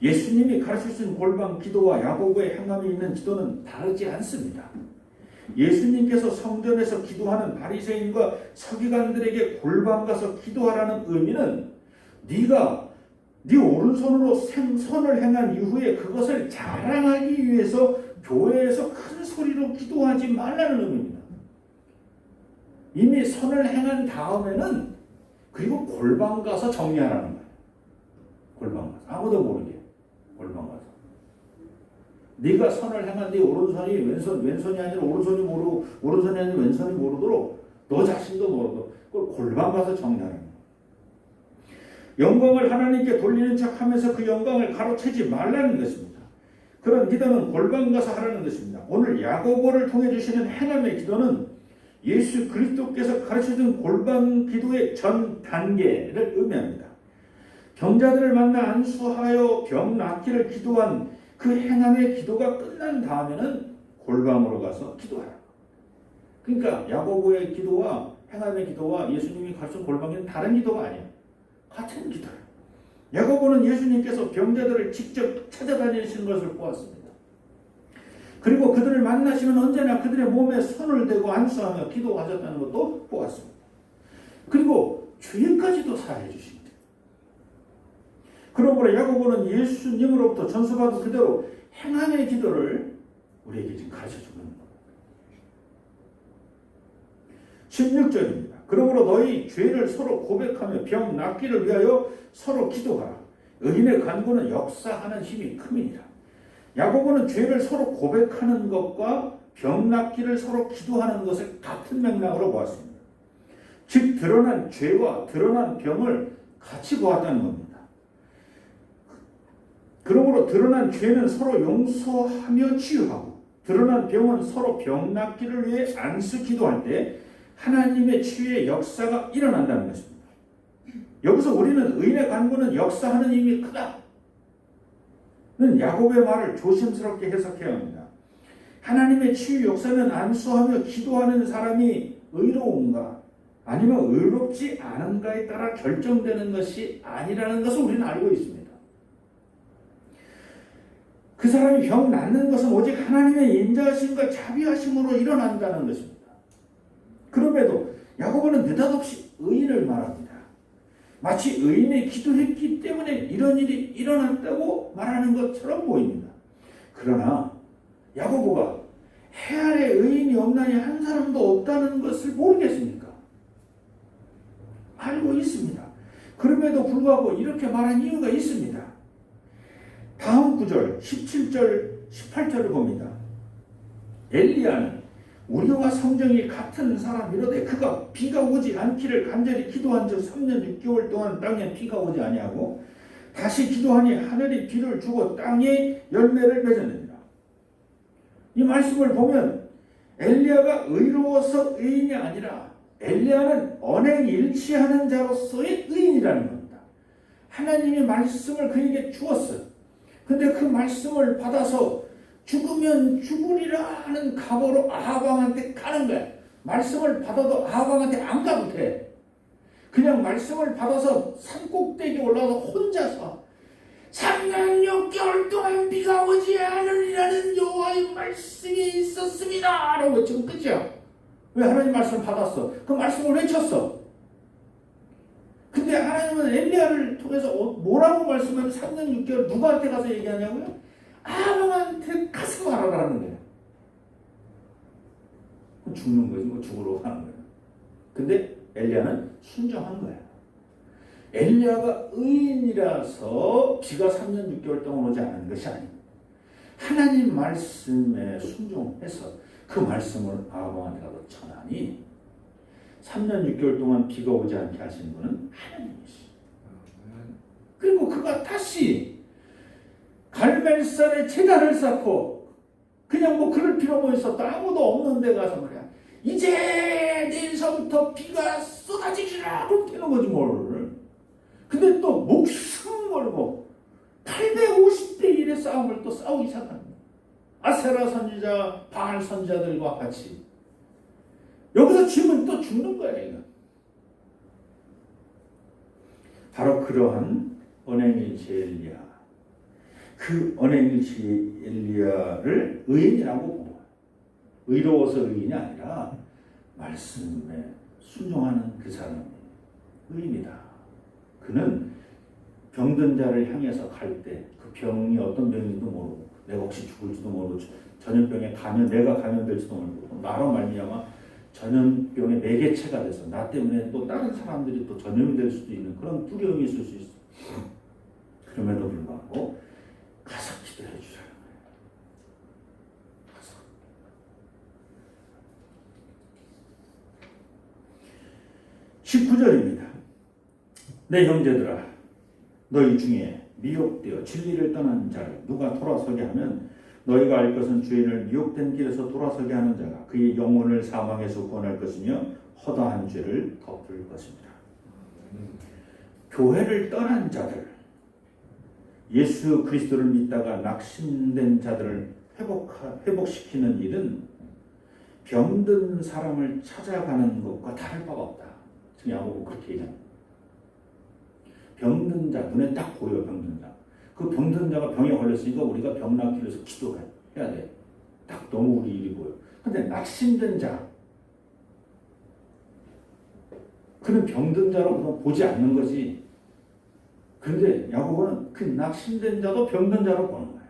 A: 예수님이 가르쳐주신 골방 기도와 야고보의 행함이 있는 기도는 다르지 않습니다. 예수님께서 성전에서 기도하는 바리새인과 서기관들에게 골방 가서 기도하라는 의미는 네가 네 오른손으로 선을 행한 이후에 그것을 자랑하기 위해서 교회에서 큰 소리로 기도하지 말라는 의미입니다. 이미 선을 행한 다음에는 그리고 골방 가서 정리하라는 거예요. 골방 가서 아무도 모르게 골방 가서 네가 선을 행한 네 오른손이 왼손이 아니라 오른손이 아니라 왼손이 모르도록 너 자신도 모르도록 그걸 골방 가서 정리하는 거예요. 영광을 하나님께 돌리는 척하면서 그 영광을 가로채지 말라는 것입니다. 그런 기도는 골방 가서 하라는 것입니다. 오늘 야고보를 통해 주시는 행함의 기도는 예수 그리스도께서 가르쳐준 골방 기도의 전 단계를 의미합니다. 병자들을 만나 안수하여 병 낫기를 기도한 그 행함의 기도가 끝난 다음에는 골방으로 가서 기도하라. 그러니까 야고보의 기도와 행함의 기도와 예수님이 가르친 골방에는 다른 기도가 아니야. 같은 기도야. 야고보는 예수님께서 병자들을 직접 찾아다니시는 것을 보았습니다. 그리고 그들을 만나시면 언제나 그들의 몸에 손을 대고 안수하며 기도하셨다는 것도 보았습니다. 그리고 죄까지도 사해 주십니다. 그러므로 야고보는 예수님으로부터 전수받은 그대로 행함의 기도를 우리에게 지금 가르쳐주는 겁니다. 16절입니다. 그러므로 너희 죄를 서로 고백하며 병 낫기를 위하여 서로 기도하라. 의인의 간구는 역사하는 힘이 큼이니라. 야고보는 죄를 서로 고백하는 것과 병 낫기를 서로 기도하는 것을 같은 맥락으로 보았습니다. 즉 드러난 죄와 드러난 병을 같이 보았다는 겁니다. 그러므로 드러난 죄는 서로 용서하며 치유하고 드러난 병은 서로 병 낫기를 위해 안수 기도할 때 하나님의 치유의 역사가 일어난다는 것입니다. 여기서 우리는 의인의 간구는 역사하는 힘이 크다는 야고보의 말을 조심스럽게 해석해야 합니다. 하나님의 치유 역사는 안수하며 기도하는 사람이 의로운가 아니면 의롭지 않은가에 따라 결정되는 것이 아니라는 것을 우리는 알고 있습니다. 그 사람이 병 낫는 것은 오직 하나님의 인자하심과 자비하심으로 일어난다는 것입니다. 그럼에도 야고보는 느닷없이 의인을 말합니다. 마치 의인이 기도했기 때문에 이런 일이 일어났다고 말하는 것처럼 보입니다. 그러나 야고보가 해 아래 의인이 없나니 한 사람도 없다는 것을 모르겠습니까? 알고 있습니다. 그럼에도 불구하고 이렇게 말한 이유가 있습니다. 다음 구절 17절 18절을 봅니다. 엘리야는 우리와 성정이 같은 사람이로되 그가 비가 오지 않기를 간절히 기도한 즉 3년 6개월 동안 땅에 비가 오지 아니하고 다시 기도하니 하늘이 비를 주고 땅에 열매를 맺었느니라. 이 말씀을 보면 엘리야가 의로워서 의인이 아니라 엘리야는 언행일치하는 자로서의 의인이라는 겁니다. 하나님이 말씀을 그에게 주었어요. 근데 그 말씀을 받아서 죽으면 죽으리라 하는 각오로 아하방한테 가는 거야. 말씀을 받아도 아하방한테 안 가도 돼. 그냥 말씀을 받아서 산꼭대기에 올라가서 혼자서 3년 6개월 동안 비가 오지 않으리라는 여호와의 말씀이 있었습니다 라고 지금 끝이야. 왜? 하나님 말씀을 받았어. 그 말씀을 외쳤어. 근데 하나님은 엘리야를 통해서 뭐라고 말씀을 3년 6개월 누구한테 가서 얘기하냐고요? 아방한테 가서 말하라는 거예요. 죽는 거지 뭐 죽으러 가는 거예요. 근데 엘리야는 순종한 거예요. 엘리야가 의인이라서 비가 3년 6개월 동안 오지 않은 것이 아닙니다. 하나님 말씀에 순종해서 그 말씀을 아방한테 가서 전하니 3년 6개월 동안 비가 오지 않게 하신 분은 하나님이시죠. 그리고 그가 다시 갈멜산에 제단을 쌓고 그냥 뭐 그럴 필요 뭐 있었다. 아무도 없는 데 가서 말이야. 이제 내일서부터 비가 쏟아지기라 그럼 되는 거지 뭘. 근데 또 목숨 걸고 850대 1의 싸움을 또 싸우기 시작합니다. 아세라 선지자, 바알 선지자들과 같이. 여기서 지금 또 죽는 거야, 이거. 바로 그러한 언행일치 엘리야. 그 언행일치 엘리야를 의인이라고 보고 의로워서 의인이 아니라 말씀에 순종하는 그 사람이 의인이다. 그는 병든 자를 향해서 갈 때 그 병이 어떤 병인지도 모르고 내가 혹시 죽을지도 모르고 전염병에 내가 감염될지도 모르고 나로 말미암아 전염병의 매개체가 돼서 나 때문에 또 다른 사람들이 또 전염이 될 수도 있는 그런 두려움이 있을 수 있어. 그럼에도 불구하고 가서 기도해 주라는 거예요. 가서. 19절입니다. 내 형제들아 너희 중에 미혹되어 진리를 떠난 자를 누가 돌아서게 하면 너희가 알 것은 주인을 미혹된 길에서 돌아서게 하는 자가 그의 영혼을 사망에서 구원할 것이며 허다한 죄를 덮을 것입니다. 교회를 떠난 자들, 예수 그리스도를 믿다가 낙심된 자들을 회복시키는 일은 병든 사람을 찾아가는 것과 다를 바가 없다. 지금 야고보 그렇게 얘기합니다. 병든 자, 눈에 딱 보여. 병든 자. 그 병든 자가 병에 걸렸으니까 우리가 병 낫기 위해서 기도해야 돼. 딱 너무 우리 일이 보여. 근데 낙심된 자, 그는 병든 자로 그냥 보지 않는 거지. 그런데 야고보는 그 낙심된 자도 병든 자로 보는 거예요.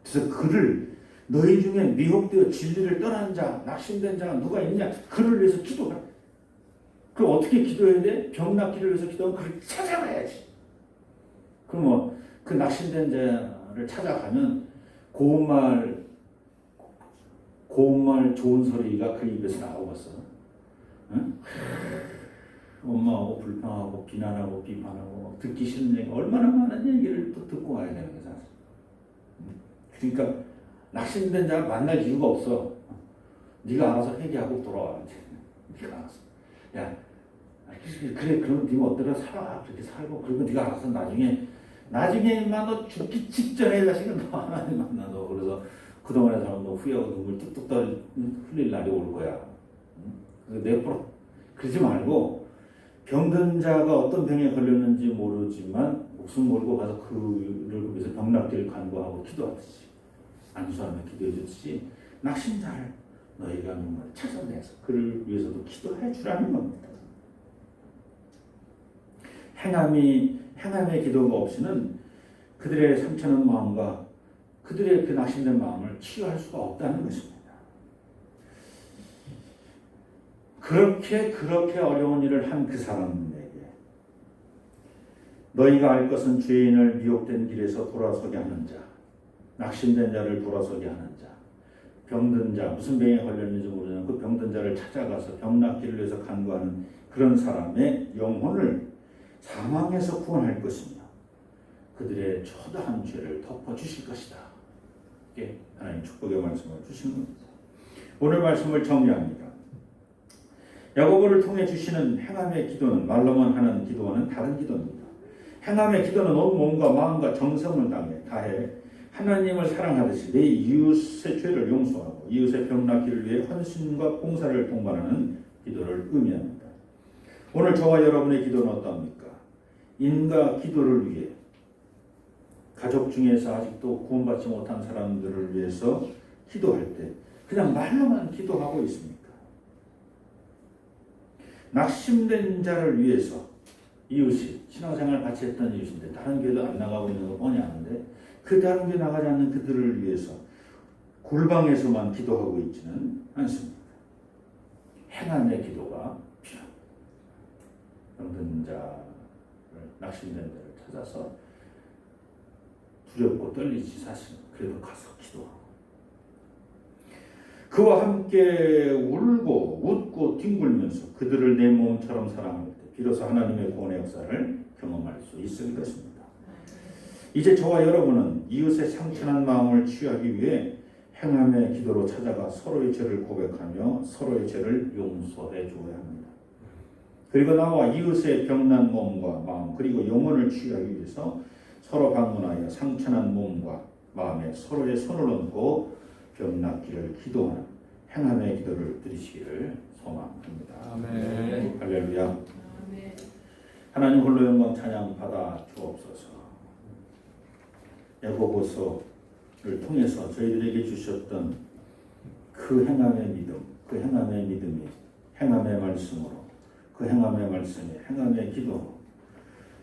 A: 그래서 그를 너희 중에 미혹되어 진리를 떠난 자, 낙심된 자가 누가 있냐? 그를 위해서 기도하라. 그럼 어떻게 기도해야 돼? 병 낫기를 위해서 기도하면 그를 찾아가야지. 그럼 그 낙심된 자를 찾아가면 고운말 좋은 소리가 그 입에서 나오겠어. 응? 엄마하고 불평하고 비난하고 비판하고 듣기 싫은 얘기 얼마나 많은 얘기를 또 듣고 와야 되는 거야. 그러니까 낙심된 자를 만날 이유가 없어. 네가 알아서 회개하고 돌아와. 네가 알아서. 야, 그래 그럼 네가 어떻게 살아. 그렇게 살고 그리고 네가 알아서 나중에 인마 너 죽기 직전에 자식은 너 하나님 만나 너. 그래서 그동안의 사람 너 후회하고 눈물 뚝뚝 흘릴 날이 올 거야. 내버려. 그러지 말고 병든 자가 어떤 병에 걸렸는지 모르지만 목숨 걸고 가서 그를 위해서 병 낫기를 간구하고 기도하듯이 안수하며 기도해 줬듯이 낙심자를 너희가 정말 찾아내서 그를 위해서도 기도해 주라는 겁니다. 행함의 기도가 없이는 그들의 상처는 마음과 그들의 그 낙심된 마음을 치유할 수가 없다는 것입니다. 그렇게 어려운 일을 한 그 사람에게 너희가 알 것은 죄인을 미혹된 길에서 돌아서게 하는 자, 낙심된 자를 돌아서게 하는 자, 병든 자, 무슨 병에 걸렸는지 모르는 그 병든 자를 찾아가서 병 낫기를 위해서 간구하는 그런 사람의 영혼을 사망에서 구원할 것이며 그들의 초다한 죄를 덮어주실 것이다. 이게 하나님 축복의 말씀을 주시는 겁니다. 오늘 말씀을 정리합니다. 야고보를 통해 주시는 행함의 기도는 말로만 하는 기도와는 다른 기도입니다. 행함의 기도는 온 몸과 마음과 정성을 다해 하나님을 사랑하듯이 내 이웃의 죄를 용서하고 이웃의 병 낫기를 위해 헌신과 봉사를 동반하는 기도를 의미합니다. 오늘 저와 여러분의 기도는 어떠합니까? 인과 기도를 위해 가족 중에서 아직도 구원받지 못한 사람들을 위해서 기도할 때 그냥 말로만 기도하고 있습니까? 낙심된 자를 위해서 이웃이 신앙생활 같이 했던 이웃인데 다른 교회도 안 나가고 있는 거 뻔히 아는데 그 다른 교회 나가지 않는 그들을 위해서 골방에서만 기도하고 있지는 않습니다. 행함의 기도가 필요합니다. 병든 자를 낙심된 자를 찾아서 두렵고 떨리지 사실 그래도 가서 기도하고 그와 함께 울고 웃고 뒹굴면서 그들을 내 몸처럼 사랑할 때 비로소 하나님의 구원의 역사를 경험할 수 있을 것입니다. 이제 저와 여러분은 이웃의 상처난 마음을 치유하기 위해 행함의 기도로 찾아가 서로의 죄를 고백하며 서로의 죄를 용서해 주어야 합니다. 그리고 나와 이웃의 병난 몸과 마음 그리고 영혼을 치유하기 위해서 서로 방문하여 상처난 몸과 마음에 서로의 손을 얹고 병 낫기를 기도하는 행함의 기도를 드리시기를 소망합니다.
B: 아멘.
A: 할렐루야.
D: 아멘.
A: 하나님 홀로 영광 찬양 받아 주옵소서. 야고보서를 통해서 저희들에게 주셨던 그 행함의 믿음, 그 행함의 믿음이 행함의 말씀으로, 그 행함의 말씀이 행함의 기도로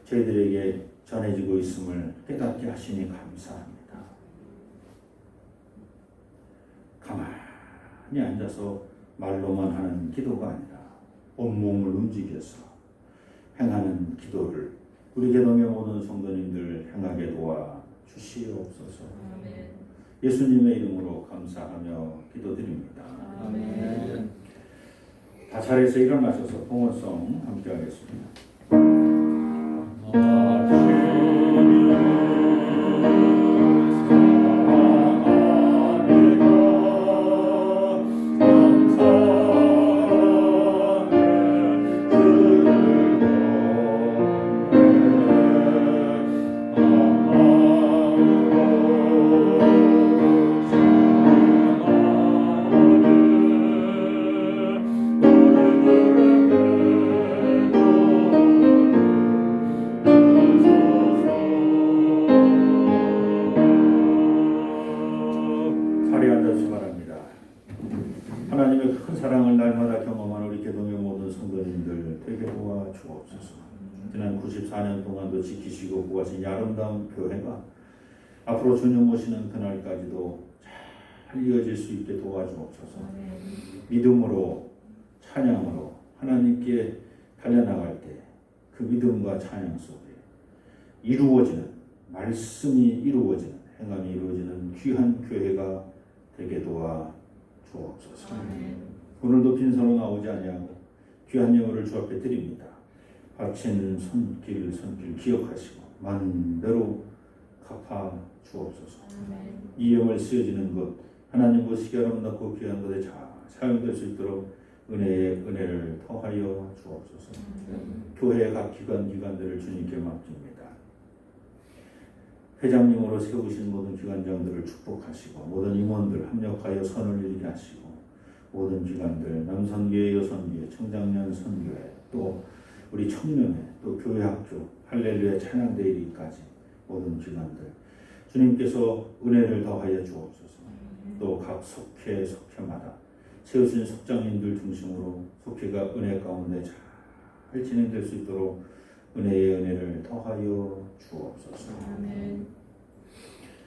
A: 저희들에게 전해지고 있음을 깨닫게 하시니 감사합니다. 가만히 앉아서 말로만 하는 기도가 아니라 온몸을 움직여서 행하는 기도를 우리 개동의 모든 성도님들 행하게 도와 주시옵소서.
D: 아멘.
A: 예수님의 이름으로 감사하며 기도드립니다.
D: 아멘.
A: 다 자리에서 일어나셔서 봉헌송 함께 하겠습니다.
C: 감사하네 그를
A: 하나님의 큰 사랑을 날마다 경험한 우리 개동의 모든 성도님들 되게 도와주옵소서. 지난 94년 동안도 지키시고 구하신 이 아름다운 교회가 앞으로 주님 오시는 그날까지도 잘 이어질 수 있게 도와주옵소서. 믿음으로 찬양으로 하나님께 달려나갈 때 그 믿음과 찬양 속에 이루어지는 말씀이 이루어지는 행함이 이루어지는 귀한 교회가 되게 도와주옵소서. 오늘도 빈손으로 나오지 아니하고 귀한 예물을 주 앞에 드립니다. 바친 손길 기억하시고 만대로 갚아 주옵소서. 이 예물 쓰여지는 것 하나님 보시기에 아름답고 귀한 것에 잘 사용될 수 있도록 은혜를 더하여 주옵소서. 교회의 각 기관들을 주님께 맡깁니다. 회장님으로 세우신 모든 기관장들을 축복하시고 모든 임원들 합력하여 선을 이루게 하시고 모든 기관들 남선교회, 여선교회, 청장년 선교회 또 우리 청년회 또 교회학교 할렐루야 찬양대 이르기까지 모든 기관들 주님께서 은혜를 더하여 주옵소서. 또 각 속회마다 세우신 속장님들 중심으로 속회가 은혜 가운데 잘 진행될 수 있도록 은혜의 은혜를 더하여 주옵소서.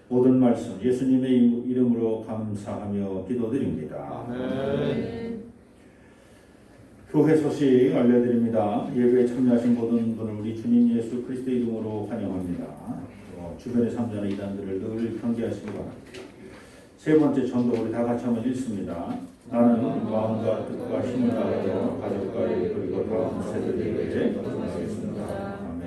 A: 모든 말씀 예수님의 이름으로 감사하며 기도드립니다.
B: 아멘.
A: 교회 소식 알려드립니다. 예배에 참여하신 모든 분을 우리 주님 예수 그리스도 이름으로 환영합니다. 주변의 삼자나 이단들을 늘 경계하시기 바랍니다. 세 번째 전도 우리 다 같이 한번 읽습니다. 나는 마음과 뜻과 힘을 다하여 가족과 그리고 다음 세대들에게 전하겠습니다. 아멘.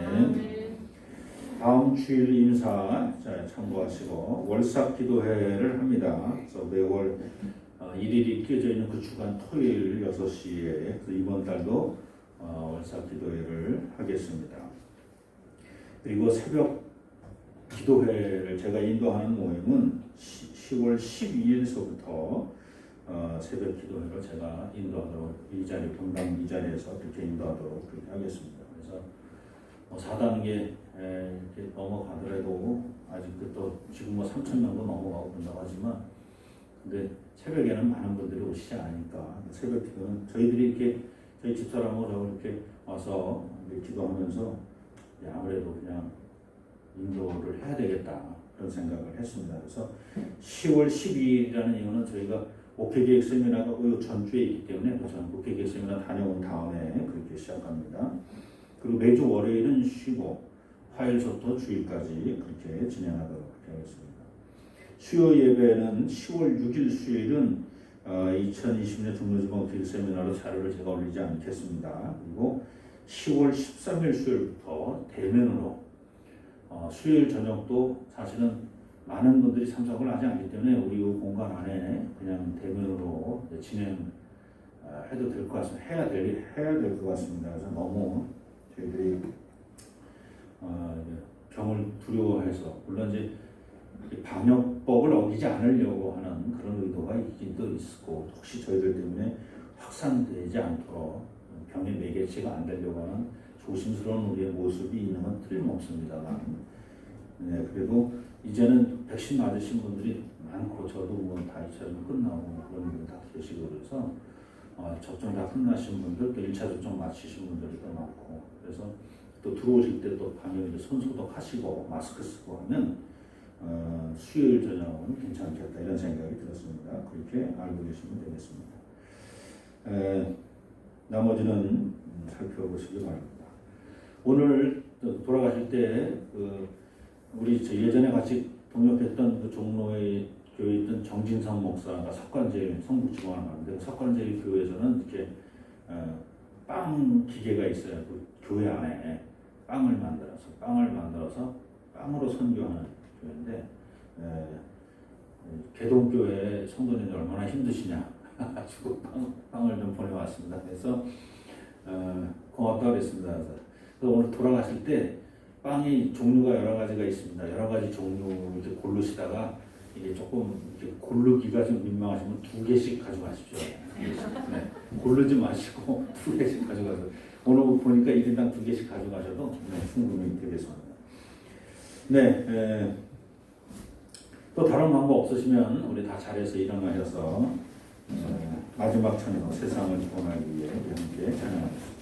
A: 다음 주일 인사 참고하시고 월삭 기도회를 합니다. 그래서 매월 일일이 끼어져 있는 그 주간 토요일 6시에 이번 달도 월삭 기도회를 하겠습니다. 그리고 새벽 기도회를 제가 인도하는 모임은 10월 12일서부터 새벽 기도회를 제가 인도하도록 이 자리 분당 이 자리에서 그렇게 인도하도록 그렇게 하겠습니다. 그래서 4단계 이렇게 넘어가더라도 아직 또 지금 3,000명도 넘어가고 그런다고 하지만 근데 새벽에는 많은 분들이 오시지 않으니까 새벽 기도는 저희들이 이렇게 저희 집사람하고 이렇게 와서 이렇게 기도하면서 아무래도 그냥 인도를 해야 되겠다 그런 생각을 했습니다. 그래서 10월 12일이라는 이유는 저희가 목회계획 세미나가 그 전주에 있기 때문에 저는 목회계획 세미나 다녀온 다음에 그렇게 시작합니다. 그리고 매주 월요일은 쉬고 화요일부터 주일까지 그렇게 진행하도록 하겠습니다. 수요 예배는 10월 6일 수요일은 2020년 종로지방 교육 세미나로 자료를 제가 올리지 않겠습니다. 그리고 10월 13일 수요일부터 대면으로 수요일 저녁도 사실은 많은 분들이 참석을 하지 않기 때문에 우리 이 공간 안에 그냥 대면으로 진행해도 될 것 같습니다. 해야 될 것 같습니다. 그래서 너무 저희들이 병을 두려워해서 물론 이제 방역법을 어기지 않으려고 하는 그런 의도가 있긴 또 있고 혹시 저희들 때문에 확산되지 않도록 병의 매개체가 안 되려고 하는 조심스러운 우리의 모습이 있는 건 틀림없습니다만 네, 그래도 이제는 백신 맞으신 분들이 많고 저도 뭐 다 2차전 끝나고 그런 분들 다 계시고 그래서 접종 다 끝나신 분들 또 1차 접종 마치신 분들이 또 많고 그래서 또 들어오실 때 또 방역 손 소독하시고 마스크 쓰고 하면 수요일 저녁은 괜찮겠다 이런 생각이 들었습니다. 그렇게 알고 계시면 되겠습니다. 나머지는 살펴보시기 바랍니다. 오늘 돌아가실 때 우리 예전에 같이 동역했던 그 종로에 교회에 있던 정진성 목사가 석관제일 성북지방을 가는데 석관제일 교회에서는 이렇게 빵 기계가 있어요. 그 교회 안에 빵을 만들어서 빵으로 선교하는 교회인데 개동교회 성도님들 얼마나 힘드시냐 가지고 빵을 좀 보내왔습니다. 그래서 고맙다고 그랬습니다. 그래서 오늘 돌아가실 때 빵이 종류가 여러 가지가 있습니다. 여러 가지 종류 이제 고르시다가 이게 조금 이렇게 고르기가 좀 민망하시면 2개씩 가져가십시오. 네, 고르지 마시고 2개씩 가져가서 오늘 보니까 1인당 2개씩 가져가셔도 충분히 되겠습니다. 네, 또 다른 방법 없으시면 우리 다 자리에서 일어나셔서 마지막 찬양 세상을 구원하기 위해 함께 찬양하겠습니다.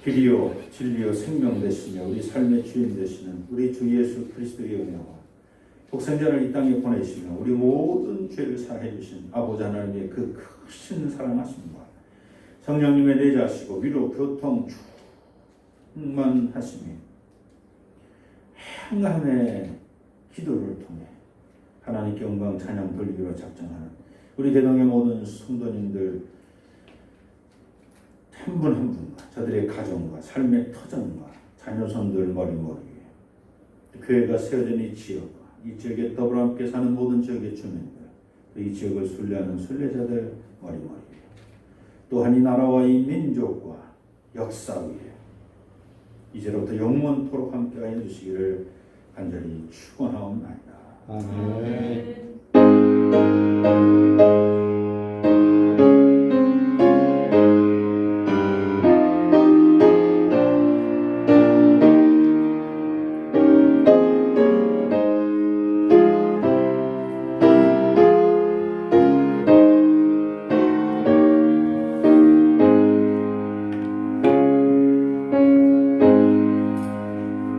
A: 길이요 진리요 생명 되시며 우리 삶의 주인 되시는 우리 주 예수 그리스도의 은혜와 독생자를 이 땅에 보내시며 우리 모든 죄를 사해 주신 아버지 하나님의 그 크신 사랑하심과 성령님의 내자시고 위로 교통 충만하심이 행함의 기도를 통해 하나님께 영광 찬양 돌리기로 작정하는 우리 대동의 모든 성도님들 한 분 한 분과 저들의 가정과 삶의 터전과 자녀손들 머리머리 위에 교회가 세워진 이 지역과 이 지역에 더불어 함께 사는 모든 지역의 주민들 이 지역을 순례하는 순례자들 머리머리 위에 또한 이 나라와 이 민족과 역사 위에 이제로부터 영원토록 함께하여 주시기를 간절히 축원하옵나이다.
B: 아멘.